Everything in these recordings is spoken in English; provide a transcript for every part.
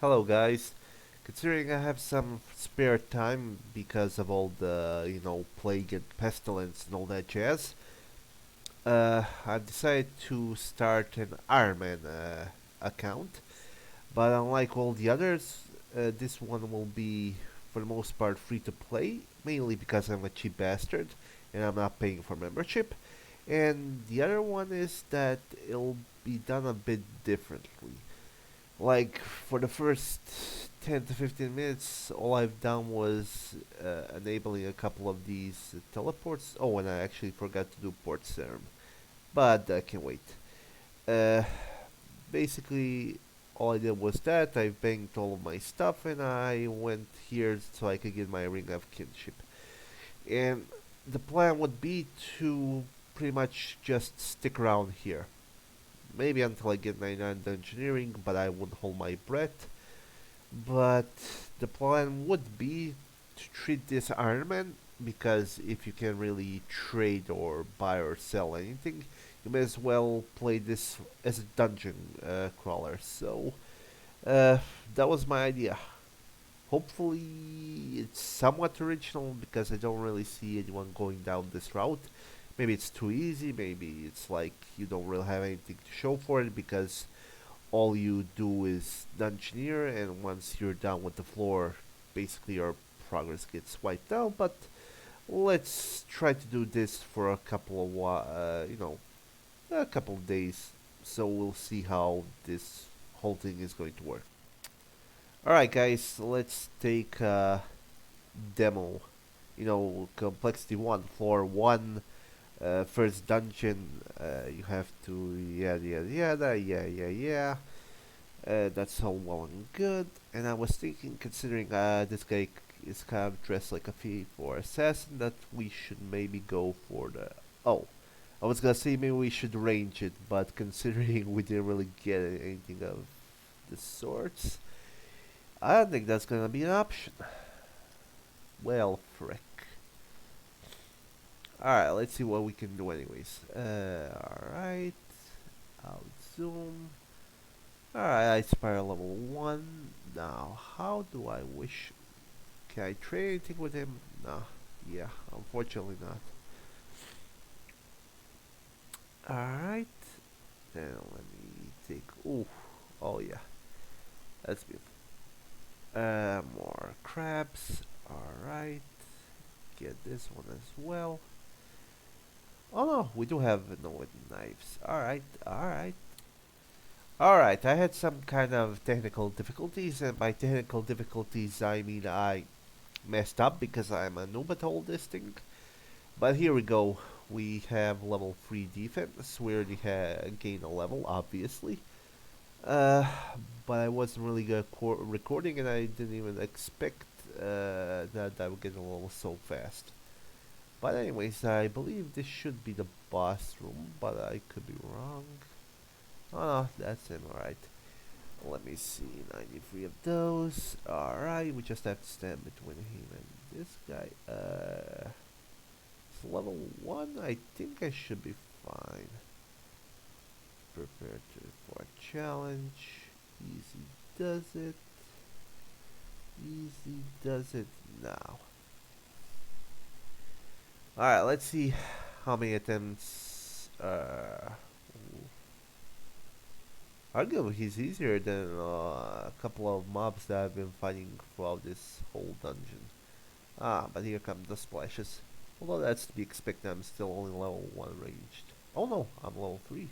Hello guys. Considering I have some spare time because of all the, plague and pestilence and all that jazz, I've decided to start an Iron Man account. But unlike all the others, this one will be, for the most part, free to play, mainly because I'm a cheap bastard and I'm not paying for membership. And the other one is that it'll be done a bit differently. Like for the first 10 to 15 minutes, all I've done was enabling a couple of these teleports. Oh, and I actually forgot to do port serum, but I can wait. Uh, Basically, all I did was that I banked all of my stuff and I went here so I could get my ring of kinship. And the plan would be to pretty much just stick around here. Maybe until I get 99 engineering, but I wouldn't hold my breath. But the plan would be to treat this Iron Man because if you can really trade or buy or sell anything, you may as well play this as a dungeon crawler. So uh, that was my idea. Hopefully, it's somewhat original because I don't really see anyone going down this route. Maybe it's too easy. Maybe it's like you don't really have anything to show for it because all you do is dungeoneer, and once you're done with the floor, basically your progress gets wiped out. But let's try to do this for a couple of a couple of days, so we'll see how this whole thing is going to work. All right, guys, let's take a demo. Complexity one, floor one, first dungeon. You have to yada yada yada, yeah. That's all well and good. And I was thinking, considering this guy is kind of dressed like a thief or assassin, that we should maybe go for the. Oh, I was gonna say maybe we should range it, but considering we didn't really get anything of the sorts, I don't think that's gonna be an option. Well, frick. Alright, let's see what we can do, anyways. Alright. Out zoom. Alright, I spiral level 1. Now, how do I wish. Can I trade anything with him? No. Yeah, unfortunately not. Alright. Then let me take. Ooh. Oh, yeah. That's beautiful. More crabs. Alright. Get this one as well. Oh no, we do have no knives. Alright, I had some kind of technical difficulties, and by technical difficulties I mean I messed up because I'm a noob at all this thing. But here we go. We have level 3 defense. We already gained a level, obviously. Uh, but I wasn't really good recording, and I didn't even expect that I would get a level so fast. But anyways, I believe this should be the boss room, but I could be wrong. Oh no, that's him, alright. Let me see, 93 of those. Alright, we just have to stand between him and this guy. It's level 1, I think I should be fine. Prepare for a challenge. Easy does it. Easy does it now. Alright, let's see how many attempts. Arguably, he's easier than a couple of mobs that I've been fighting throughout this whole dungeon. Ah, but here come the splashes. Although that's to be expected, I'm still only level 1 ranged. Oh no, I'm level 3.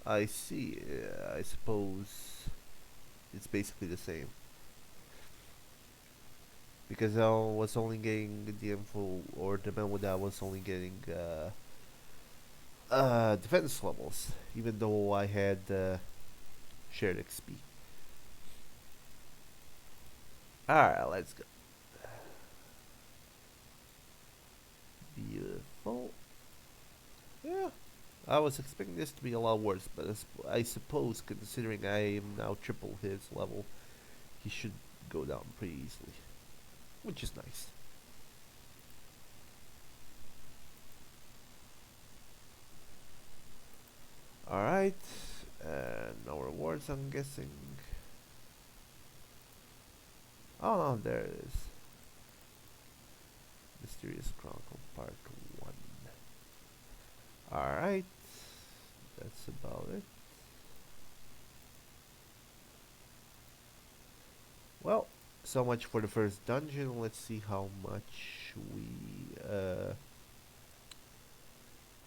I see. I suppose it's basically the same. Because I was only getting the info, or the memo that I was only getting defense levels, even though I had shared XP. Alright, let's go. Beautiful. Yeah, I was expecting this to be a lot worse, but I suppose considering I am now triple his level, he should go down pretty easily, which is nice. Alright, No rewards, I'm guessing. Oh no, there it is. Mysterious Chronicle Part 1. Alright, that's about it. Well, so much for the first dungeon. Let's see how much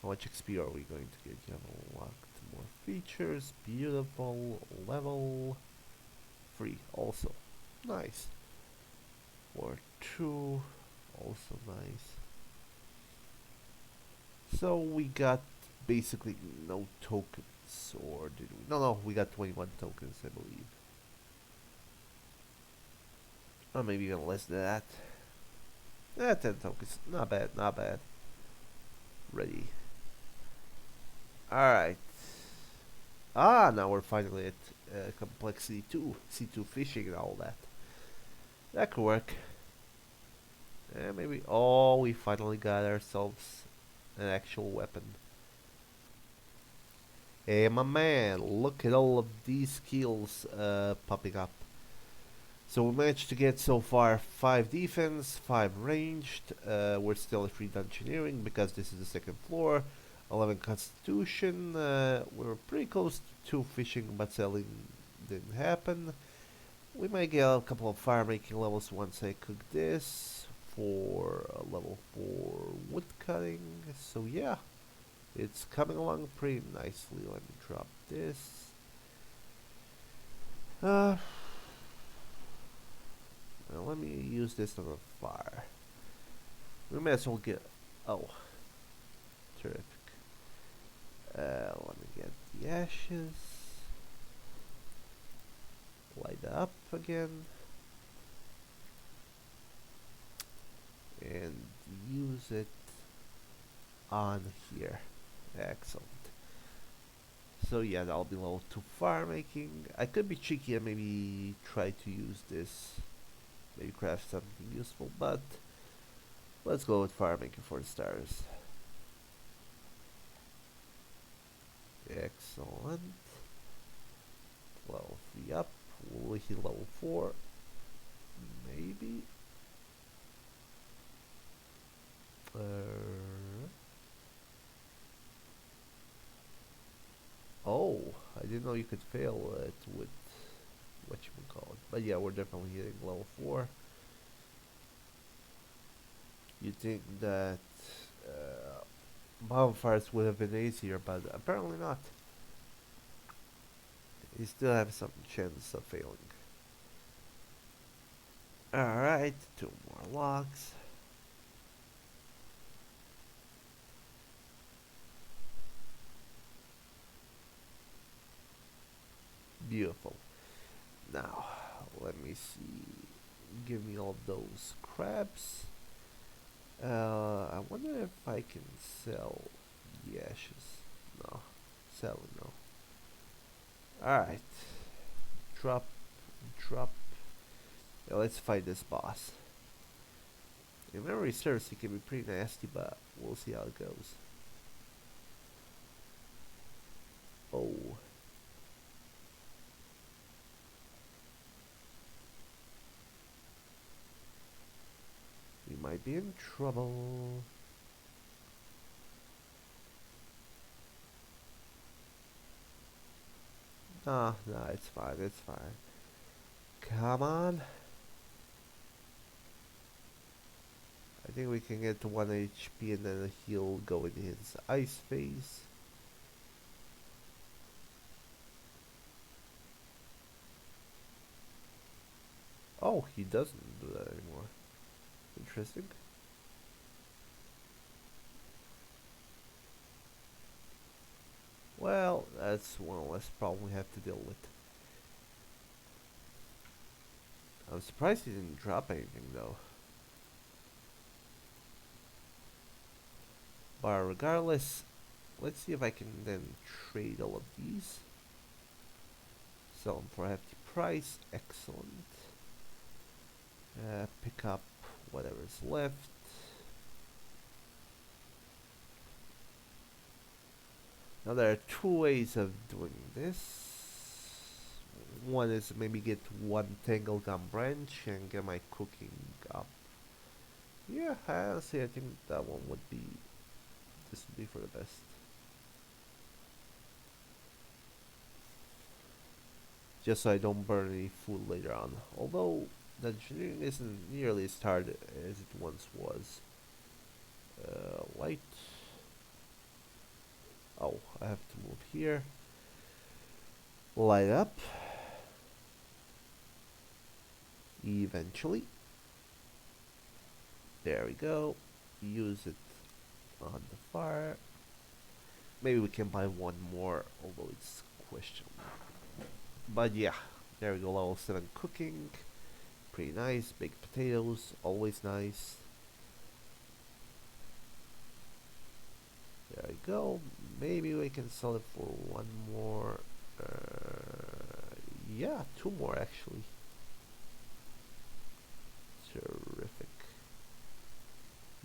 how much XP are we going to get? You have unlocked more features. Beautiful. Level 3 also. Nice. Or 2 also nice. So we got basically no tokens, or did we? No, we got 21 tokens, I believe. Or maybe even less than that. 10 tokens. Not bad, not bad. Ready. Alright. Now we're finally at complexity 2. C2 fishing and all that. That could work. Maybe. Oh, we finally got ourselves an actual weapon. Hey, my man, look at all of these skills popping up. So we managed to get so far 5 defense, 5 ranged. We're still at 3 dungeoneering because this is the second floor. 11 constitution. We're pretty close to fishing, but selling didn't happen. We might get a couple of fire making levels once I cook this for level 4 wood cutting. So yeah, it's coming along pretty nicely. Let me drop this. Now let me use this on a fire. We may as well get. Oh, terrific. Let me get the ashes. Light it up again. And use it on here. Excellent. So yeah, that'll be level 2 fire making. I could be cheeky and maybe try to use this. Maybe craft something useful, but let's go with fire making for the starters. Excellent. Level 3 up. Will we hit level 4? Maybe. Oh, I didn't know you could fail it with whatchamacallit. But yeah, we're definitely hitting level 4. You'd think that bonfires would have been easier, but apparently not. You still have some chance of failing. Alright, 2 more logs. Beautiful. Now, let me see. Give me all those crabs. I wonder if I can sell the ashes. No. Sell no. Alright. Drop. Yeah, let's fight this boss. If memory serves, he can be pretty nasty, but we'll see how it goes. Oh. We might be in trouble. No, it's fine, it's fine. Come on. I think we can get to 1 HP and then he'll go in his ice phase. Oh, he doesn't do that anymore. Interesting. Well, that's one less problem we have to deal with. I'm surprised he didn't drop anything though. But regardless, let's see if I can then trade all of these. Sell them for a hefty price. Excellent. Pick up whatever's left. Now there are two ways of doing this. One is maybe get one tangle gum branch and get my cooking up. Yeah, honestly, I think that one would be, this would be for the best. Just so I don't burn any food later on. Although the engineering isn't nearly as hard as it once was. Light. Oh, I have to move here. Light up. Eventually. There we go. Use it on the fire. Maybe we can buy one more, although it's questionable. But yeah, there we go. Level 7 cooking. Pretty nice. Baked potatoes, always nice. There we go. Maybe we can sell it for one more. Yeah, two more actually. Terrific.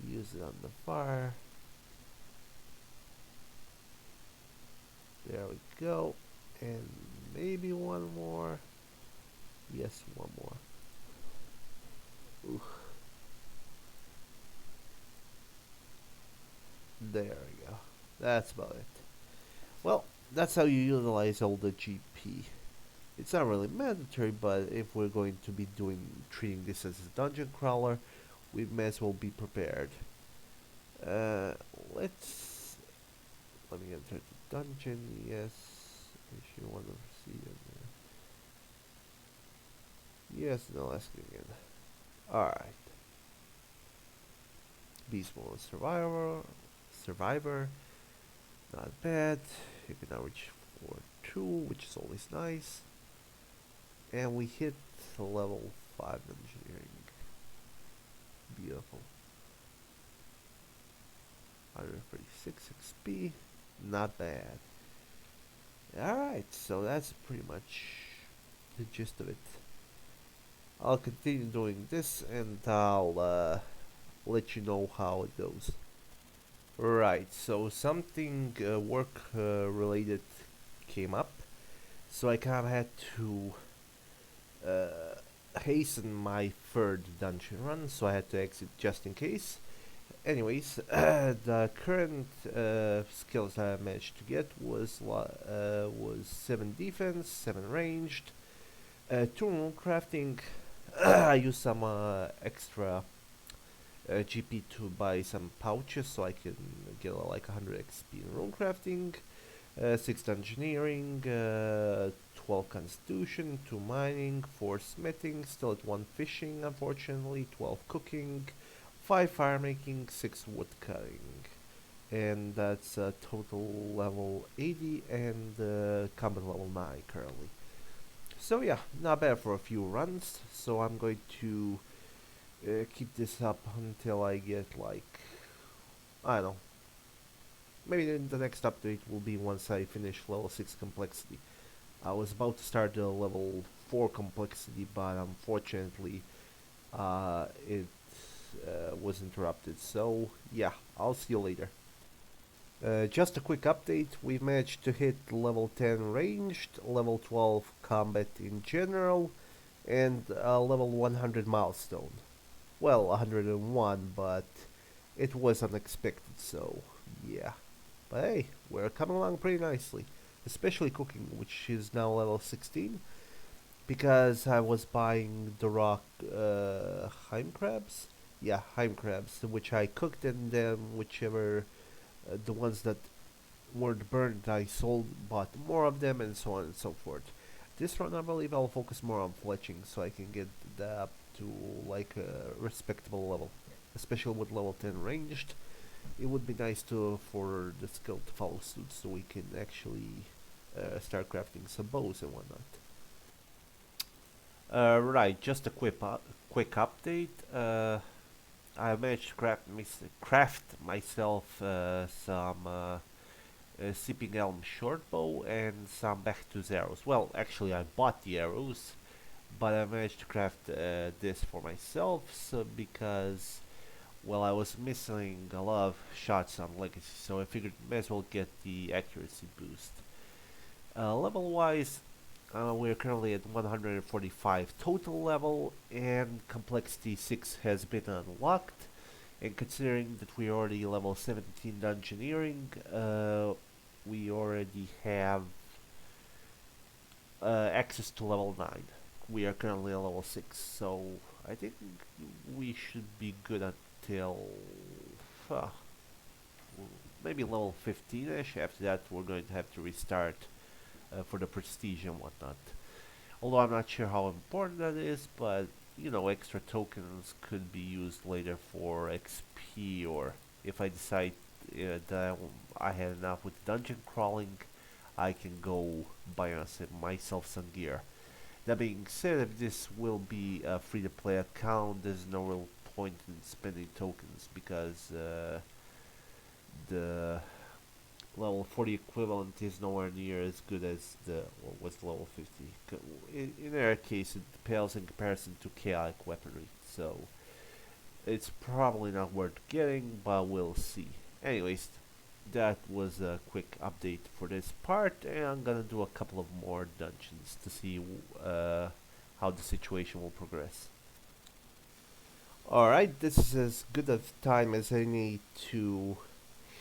Use it on the fire. There we go. And maybe one more. Yes, one more. Ooh. There we go. That's about it. Well, that's how you utilize all the GP. It's not really mandatory, but if we're going to be treating this as a dungeon crawler, we may as well be prepared. Uh, let's let me enter the dungeon. Yes, if you want to see it. Yes, no asking again. All right. Beast mode survivor. Not bad. You can now reach 4-2, which is always nice. And we hit level 5 engineering. Beautiful. 136 XP. Not bad. Alright, so that's pretty much the gist of it. I'll continue doing this and I'll let you know how it goes. Right, so something work related came up, so I kind of had to hasten my third dungeon run, so I had to exit just in case. Anyways, the current skills I managed to get was 7 defense, 7 ranged, 2 rune crafting. I used some extra GP to buy some pouches so I can get like 100 XP in rune crafting, 6 engineering, 12 constitution, 2 mining, 4 smithing, still at 1 fishing unfortunately, 12 cooking, 5 fire making, 6 wood cutting. And that's total level 80 and combat level 9 currently. So yeah, not bad for a few runs, so I'm going to keep this up until I get like, I don't know, maybe the next update will be once I finish level 6 complexity. I was about to start the level 4 complexity, but unfortunately it was interrupted. So yeah, I'll see you later. Just a quick update, we've managed to hit level 10 ranged, level 12 combat in general, and level 100 milestone. Well, 101, but it was unexpected, so yeah. But hey, we're coming along pretty nicely, especially cooking, which is now level 16, because I was buying the rock Heim crabs. Yeah, Heim crabs, which I cooked, and then whichever the ones that weren't burned, I bought more of them, and so on and so forth. This run, I believe I'll focus more on fletching, so I can get that up to like a respectable level, especially with level 10 ranged. It would be nice for the skill to follow suit, so we can actually start crafting some bows and whatnot. Right, just a quick update. I managed to craft myself some Sipping Elm shortbow and some back-to arrows. Well, actually, I bought the arrows, but I managed to craft this for myself, so because Well, I was missing a lot of shots on Legacy, so I figured may as well get the accuracy boost. Level wise, we're currently at 145 total level, and complexity 6 has been unlocked. And considering that we already level 17 dungeoneering, we already have access to level 9. We are currently at level 6, so I think we should be good until uh, maybe level 15ish. After that, we're going to have to restart for the prestige and whatnot. Although I'm not sure how important that is, but you know, extra tokens could be used later for XP, or if I decide that I had enough with dungeon crawling, I can go buy myself some gear. That being said, if this will be a free-to-play account, there's no real point in spending tokens because the level 40 equivalent is nowhere near as good as the what was level 50. In our case, it pales in comparison to chaotic weaponry, so it's probably not worth getting, but we'll see. Anyways, that was a quick update for this part, and I'm gonna do a couple of more dungeons to see how the situation will progress. Alright, this is as good a time as any to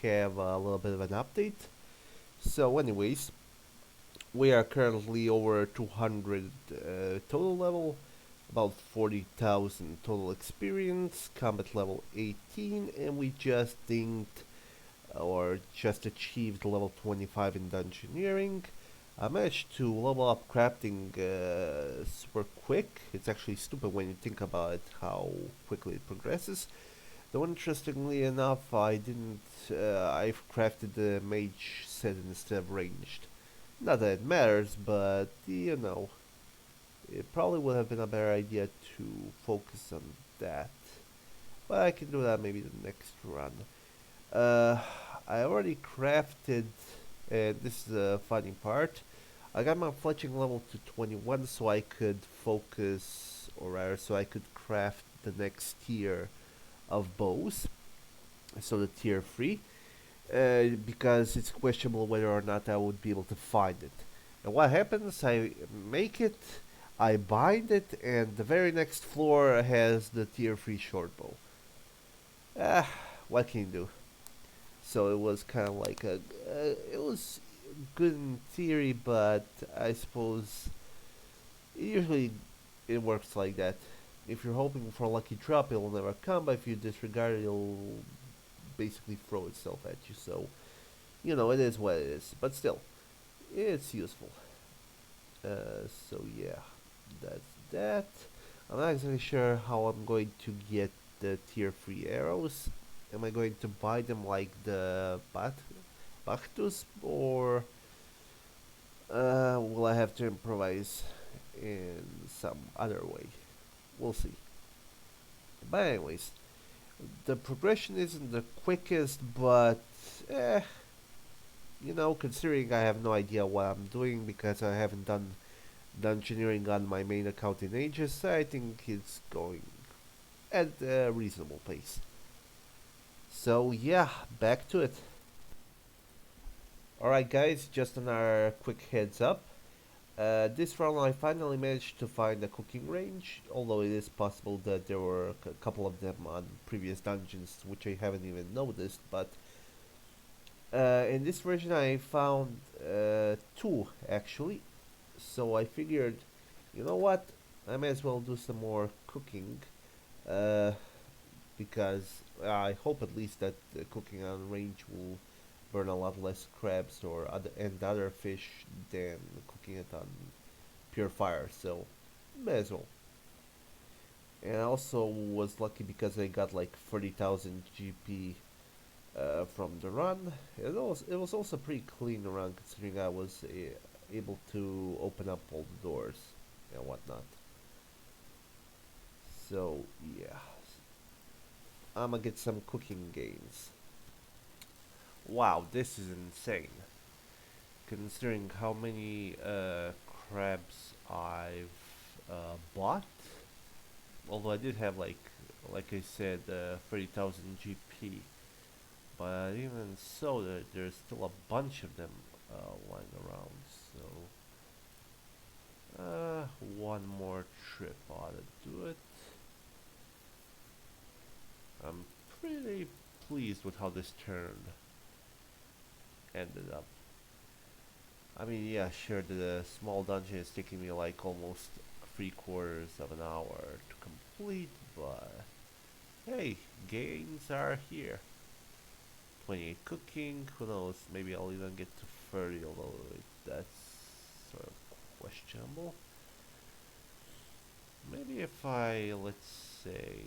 have a little bit of an update. So, anyways, we are currently over 200 total level, about 40,000 total experience, combat level 18, and we just dinged or just achieved level 25 in dungeoneering. I managed to level up crafting super quick. It's actually stupid when you think about it, how quickly it progresses. Though interestingly enough, I've crafted the mage set instead of ranged. Not that it matters, but you know, it probably would have been a better idea to focus on that. But I can do that maybe the next run. Uh, I already crafted, and this is the funny part. I got my fletching level to 21 so I could focus, or rather, so I could craft the next tier of bows, so the tier 3, because it's questionable whether or not I would be able to find it. And what happens? I make it, I bind it, and the very next floor has the tier 3 short bow. Ah, what can you do? So it was kind of like it was good in theory, but I suppose usually it works like that. If you're hoping for a lucky drop, it'll never come, but if you disregard it, it'll basically throw itself at you. So, you know, it is what it is. But still, it's useful. So yeah, that's that. I'm not exactly sure how I'm going to get the tier 3 arrows. Am I going to buy them like the Bactus, or will I have to improvise in some other way? We'll see. But anyways, the progression isn't the quickest, but eh, you know, considering I have no idea what I'm doing because I haven't done dungeoneering on my main account in ages, I think it's going at a reasonable pace. So yeah, back to it. Alright guys, just another quick heads up. This round I finally managed to find a cooking range, although it is possible that there were a couple of them on previous dungeons which I haven't even noticed, but in this version I found two actually, so I figured, you know what, I may as well do some more cooking, uh, because I hope at least that the cooking on range will burn a lot less crabs or other fish than cooking it on pure fire. So may as well. And I also was lucky because I got like 30,000 GP from the run. It was also a pretty clean run considering I was able to open up all the doors and whatnot. So yeah, I'm gonna get some cooking gains. Wow, this is insane. Considering how many crabs I've bought. Although I did have like like I said, 30,000 GP. But even so, there's still a bunch of them lying around. So, one more trip ought to do it. I'm pretty pleased with how this turn ended up. I mean, yeah, sure, the small dungeon is taking me like almost 3/4 of an hour to complete, but hey, gains are here. 28 cooking, who knows, maybe I'll even get to 30, although that's sort of questionable. Maybe if I, let's say,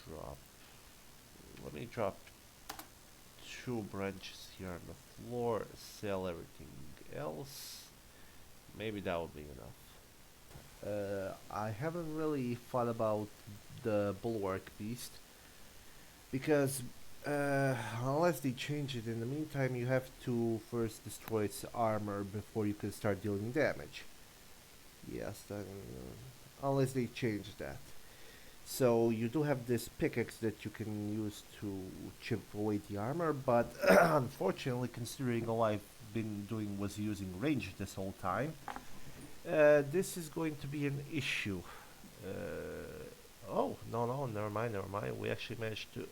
drop, let me drop 2 branches here on the floor, sell everything else, maybe that would be enough. I haven't really thought about the bulwark beast because unless they change it in the meantime, you have to first destroy its armor before you can start dealing damage. Yes, unless they change that. So you do have this pickaxe that you can use to chip away the armor, but unfortunately, considering all I've been doing was using range this whole time, this is going to be an issue. Oh, no, no, never mind, never mind. We actually managed to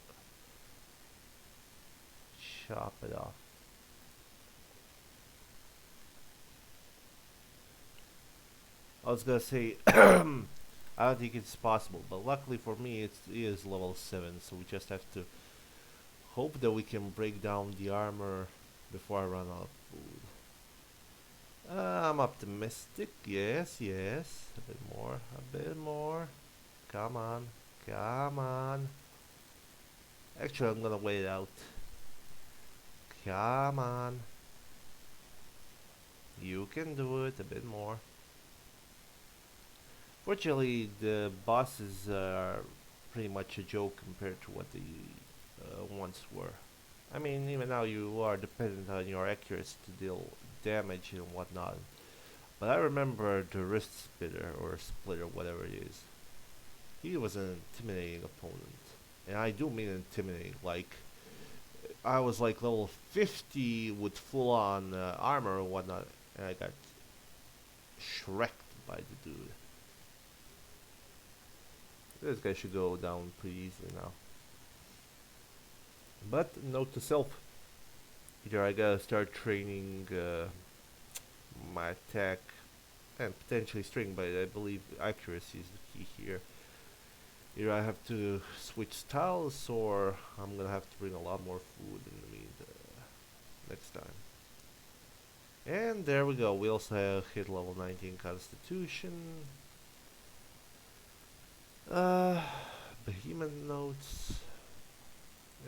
chop it off. I was gonna say, I don't think it's possible, but luckily for me, it is level 7, so we just have to hope that we can break down the armor before I run out of food. I'm optimistic, yes, yes. A bit more, a bit more. Come on, come on. Actually, I'm gonna wait it out. Come on. You can do it, a bit more. Fortunately, the bosses are pretty much a joke compared to what they once were. I mean, even now you are dependent on your accuracy to deal damage and whatnot. But I remember the wrist splitter, whatever it is. He was an intimidating opponent. And I do mean intimidating. Like, I was like level 50 with full on armor and whatnot, and I got shreked by the dude. This guy should go down pretty easily now. But note to self, either I gotta start training my attack and potentially string, but I believe accuracy is the key here. Either I have to switch styles, or I'm gonna have to bring a lot more food in the next time. And there we go. We also have hit level 19 Constitution. Behemoth notes.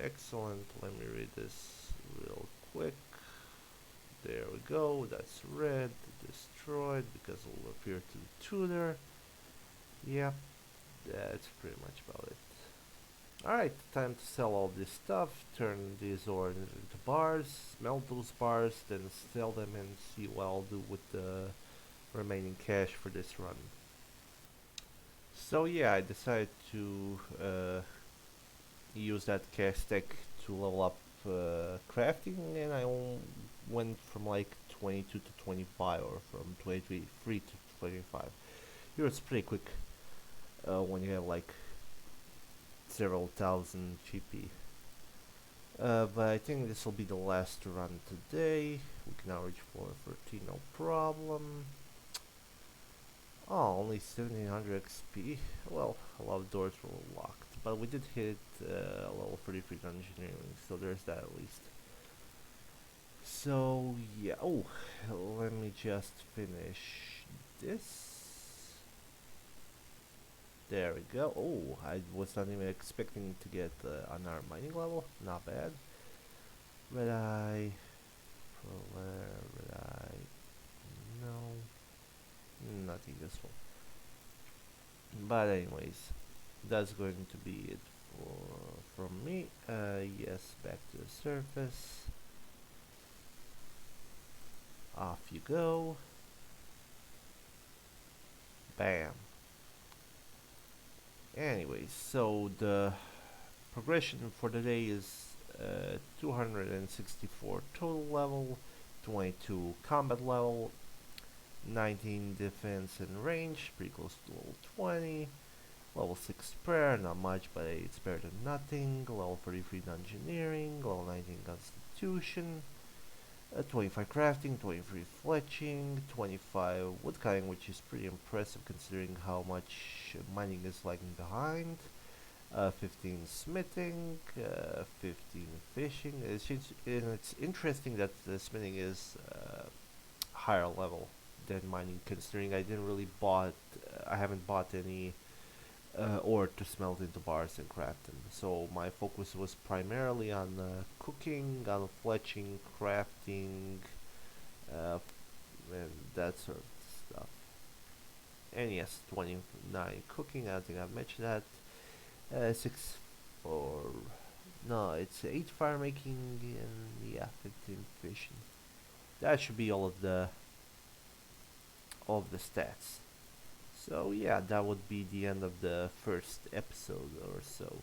Excellent. Let me read this real quick. There we go. That's red. Destroyed because it will appear to the tutor. Yep. That's pretty much about it. Alright, time to sell all this stuff. Turn these ores into bars. Melt those bars. Then sell them and see what I'll do with the remaining cash for this run. So yeah, I decided to use that cash stack to level up crafting, and I went from like 22 to 25, or from 23 to 25. Here it's pretty quick when you have like several thousand GP. But I think this will be the last run today. We can now reach 413, no problem. Oh, only 1700 XP. Well, a lot of doors were locked, but we did hit level 33 engineering, so there's that at least. So yeah, oh, let me just finish this. There we go. Oh, I was not even expecting to get on our mining level. Not bad. Red eye, red eye. No, nothing useful. But anyways, that's going to be it from me. Yes, back to the surface. Off you go. Bam. Anyways, so the progression for the day is 264 total level, 22 combat level, 19 defense and range, pretty close to level 20. Level 6 prayer, not much, but it's better than nothing. Level 33 engineering, level 19 constitution, 25 crafting, 23 fletching, 25 woodcutting, which is pretty impressive considering how much mining is lagging behind. 15 smithing, 15 fishing. It's interesting that the smithing is higher level than mining, considering I haven't bought any ore to smelt into bars and craft them. So my focus was primarily on cooking, on fletching, crafting, uh, and that sort of stuff. And yes, 29 cooking. I think I've mentioned that. 6 for no, it's 8 fire making and yeah, 15 fishing. That should be all of the stats. So yeah, that would be the end of the first episode or so.